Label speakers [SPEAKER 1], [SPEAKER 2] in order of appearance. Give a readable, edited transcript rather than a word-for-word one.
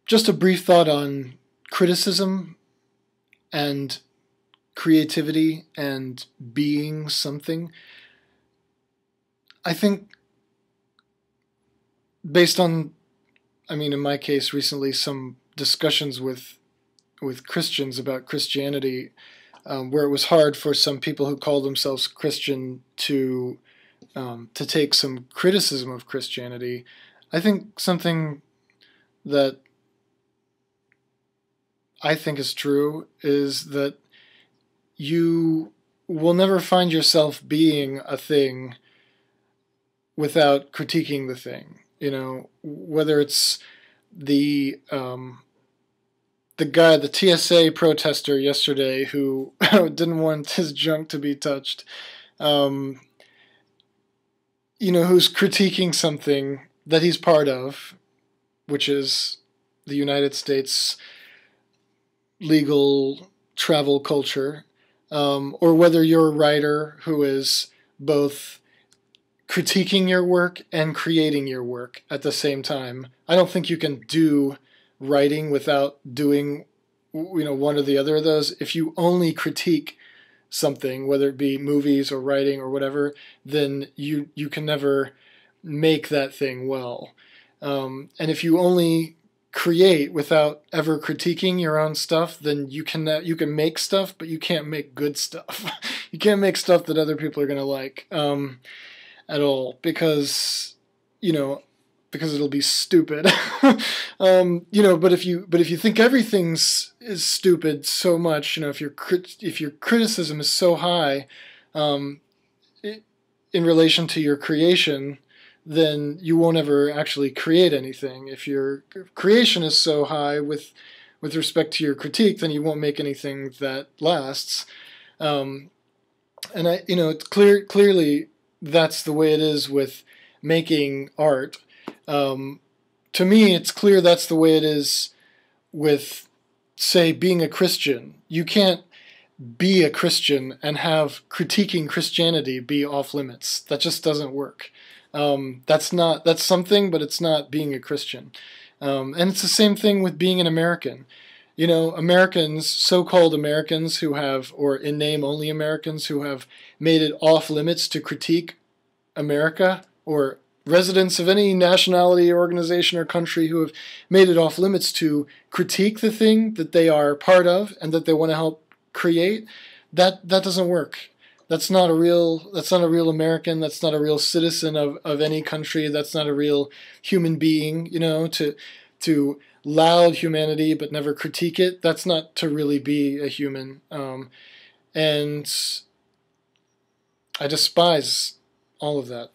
[SPEAKER 1] Just a brief thought on criticism and creativity and being something. I think based on, in my case recently, some discussions with Christians about Christianity, where it was hard for some people who call themselves Christian to take some criticism of Christianity. I think something that I think is true is that you will never find yourself being a thing without critiquing the thing. Whether it's the guy, the TSA protester yesterday who didn't want his junk to be touched, who's critiquing something that he's part of, which is the United States legal travel culture, or whether you're a writer who is both critiquing your work and creating your work at the same time. I don't think you can do writing without doing one or the other of those. If you only critique something, whether it be movies or writing or whatever, then you can never make that thing well. And if you only create without ever critiquing your own stuff, then you can make stuff, but you can't make good stuff. You can't make stuff that other people are going to like at all, because it'll be stupid. But if you think everything's is stupid so much, if your criticism is so high in relation to your creation, then you won't ever actually create anything. If your creation is so high with respect to your critique, then you won't make anything that lasts. And it's clearly that's the way it is with making art. To me, it's clear that's the way it is with, say, being a Christian. You can't be a Christian and have critiquing Christianity be off limits. That just doesn't work. That's something, but it's not being a Christian. And it's the same thing with being an American. Americans, so-called Americans who have, or in name only Americans who have made it off limits to critique America, or residents of any nationality, organization, or country who have made it off limits to critique the thing that they are part of and that they want to help create, that doesn't work. That's not a real American. That's not a real citizen of any country. That's not a real human being. To laud humanity but never critique it, that's not to really be a human. And I despise all of that.